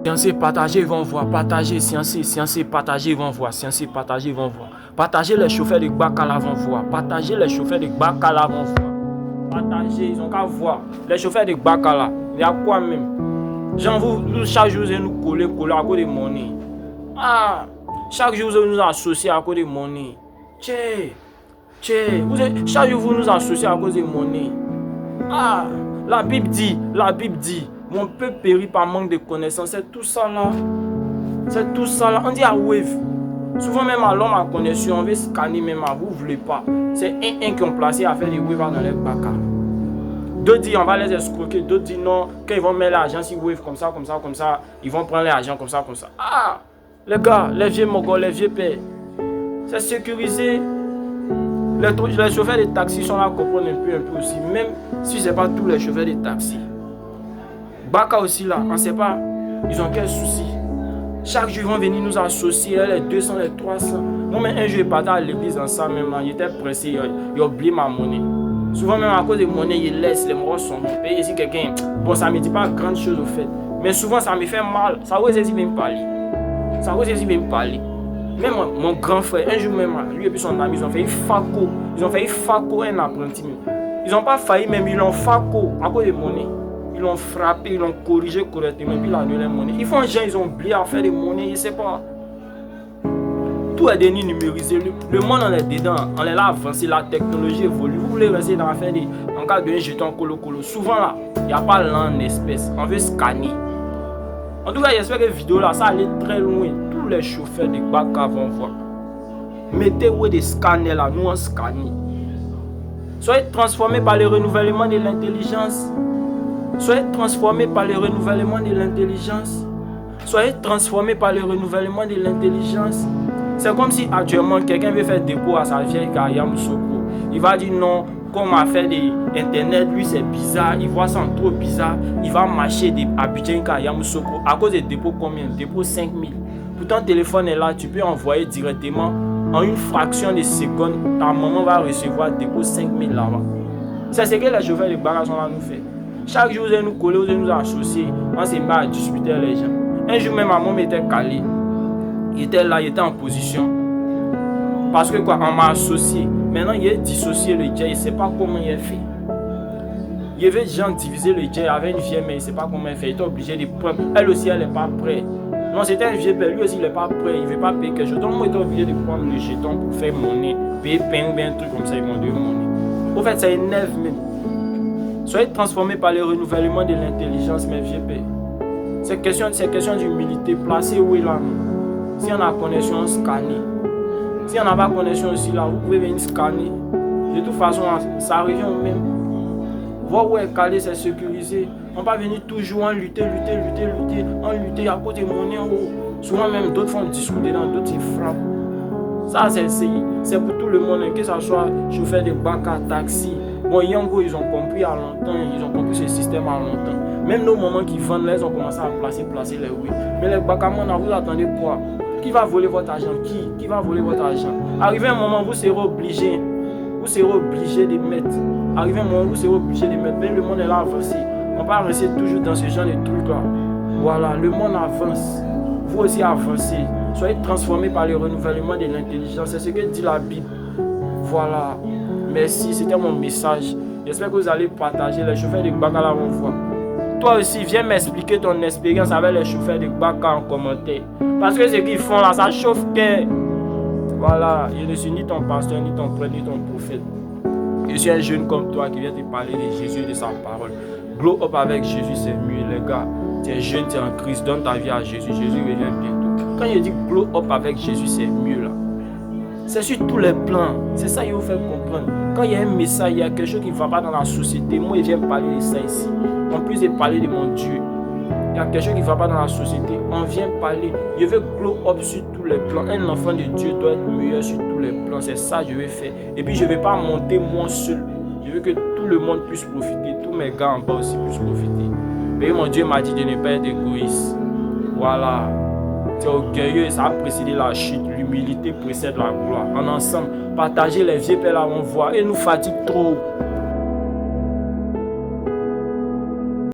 Sciencer, partager, ils vont voir. Partager, sciencer, partager, ils vont voir. Sciencer, partager, ils vont voir. Partager, les chauffeurs de Bakala vont voir. Partager, les chauffeurs de Bakala vont voir. Partager, ils ont qu'à voir. Les chauffeurs de Bakala, il y a quoi même? Genre, vous, chaque jour, vous nous coller à cause de monnaie. Ah, chaque jour, vous nous associez à cause de monnaie. Chaque jour, vous nous associez à cause de monnaie. Ah, la Bible dit, mon peuple périt par manque de connaissances. C'est tout ça là. On dit à wave. Souvent même à l'homme à connexion, on veut scanner même à vous, vous voulez pas. C'est un qui ont placé à faire des waves dans les baka. D'autres disent on va les escroquer, d'autres disent non, quand ils vont mettre l'argent sur wave comme ça, ils vont prendre l'argent comme ça. Ah, les gars, les vieux mogols, les vieux pères, c'est sécurisé. Les chauffeurs de taxi sont là à comprendre un peu aussi, même si ce n'est pas tous les chauffeurs de taxi. Baka aussi là, on ne sait pas, ils ont quel souci. Chaque jour, ils vont venir nous associer, les 200, les 300. Moi-même, un jour, je partais à l'église en ça même, j'étais pressé, j'ai oublié ma monnaie. Souvent, même à cause de monnaie, ils laissent les morts sont payés. Si quelqu'un, bon, ça ne me dit pas grande chose au fait, mais souvent, ça me fait mal. Ça vous dit même parler. Même mon grand frère, un jour même, lui et puis son ami, ils ont fait une faco, un apprenti même. Ils n'ont pas failli même, ils l'ont faco à cause de monnaie. Ils l'ont frappé, ils l'ont corrigé correctement, puis ils l'ont donné la monnaie. Ils font gens, ils ont oublié à faire des monnaies, je ne sais pas. Tout est devenu numérisé. Le monde en est dedans, on est là avancé, la technologie évolue. Vous voulez rester dans l'affaire en cas de jeton colo. Souvent là, il n'y a pas l'en espèce, on veut scanner. En tout cas, j'espère que cette vidéo là, ça allait très loin. Tous les chauffeurs de Baka vont voir. Mettez-vous des scanners là, nous on scanne. Soyez transformés par le renouvellement de l'intelligence. Soyez transformés par le renouvellement de l'intelligence. C'est comme si actuellement quelqu'un veut faire dépôt à sa vieille carrière Moussoko. Il va dire non, comme on a fait d'internet, lui c'est bizarre, il voit ça trop bizarre. Il va marcher à Abidjan carrière Moussoko. À cause des dépôts combien? Dépôt 5000. Pourtant le téléphone est là, tu peux envoyer directement en une fraction de seconde. Ta maman va recevoir dépôt 5000 là-bas. C'est ce que les chauffeurs de Baka sont là nous fait. Chaque jour, vous allez nous coller, vous allez nous associer. On s'est mis à discuter les gens. Un jour, même maman m'était calé. Il était là, il était en position. Parce que quoi, on m'a associé. Maintenant, il a dissocié le jet, il ne sait pas comment il a fait. Il y avait des gens diviser le jet avec une vieille, mais il ne sait pas comment il a fait. Il était obligé de prendre. Elle aussi, elle n'est pas prête. Non, c'était un vieux père, lui aussi, il n'est pas prêt. Il ne veut pas payer quelque chose. Donc, moi, il était obligé de prendre le jeton pour faire monnaie. Payer pain ou bien un truc comme ça, ils m'ont donné monnaie. Au fait, ça énerve même. Soyez transformés par le renouvellement de l'intelligence, mes vieux pères. C'est question d'humilité. Placez où est là. Si on a connexion, scanner. Si on n'a pas connexion aussi là, vous pouvez venir scanner. De toute façon, ça revient au même. Voir où est calé, c'est sécurisé. On va venir toujours en lutter, à côté de monnaie en haut. Souvent même d'autres font discours dedans, d'autres ils frappent. Ça c'est pour tout le monde, que ce soit chauffeur de Baka, taxi. Bon, Yango, ils ont compris à longtemps, ils ont compris ce système à longtemps. Même nos mamans qui vendent là, ils ont commencé à placer les oui. Mais les Bakamans, vous attendez quoi? Qui va voler votre argent? Qui va voler votre argent? Arrivé un moment, vous serez obligé de mettre. Mais le monde est là avancé. On va rester toujours dans ce genre de trucs là. Voilà, le monde avance. Vous aussi avancez. Soyez transformés par le renouvellement de l'intelligence. C'est ce que dit la Bible. Voilà. Merci, c'était mon message. J'espère que vous allez partager. Les chauffeurs de Baka là vont voir. Toi aussi, viens m'expliquer ton expérience avec les chauffeurs de Baka en commentaire. Parce que ce qu'ils font là, ça chauffe cœur. Voilà, je ne suis ni ton pasteur, ni ton prêtre, ni ton prophète. Je suis un jeune comme toi qui vient te parler de Jésus et de sa parole. Glow up avec Jésus, c'est mieux, les gars. Tu es jeune, tu es en Christ, donne ta vie à Jésus. Jésus revient bientôt. Quand je dis glow up avec Jésus, c'est mieux là. C'est sur tous les plans. C'est ça qu'il faut faire comprendre. Quand il y a un message, il y a quelque chose qui ne va pas dans la société. Moi, je viens parler de ça ici. En plus de parler de mon Dieu, il y a quelque chose qui ne va pas dans la société. On vient parler. Je veux glow up sur tous les plans. Un enfant de Dieu doit être meilleur sur tous les plans. C'est ça que je vais faire. Et puis, je ne vais pas monter moi seul. Je veux que tout le monde puisse profiter. Tous mes gars en bas aussi puissent profiter. Mais mon Dieu m'a dit de ne pas être égoïste. Voilà. C'est orgueilleux, ça a précédé la chute. L'humilité précède la gloire. En ensemble, partager les vieux pères là, on voit. Et nous fatigue trop.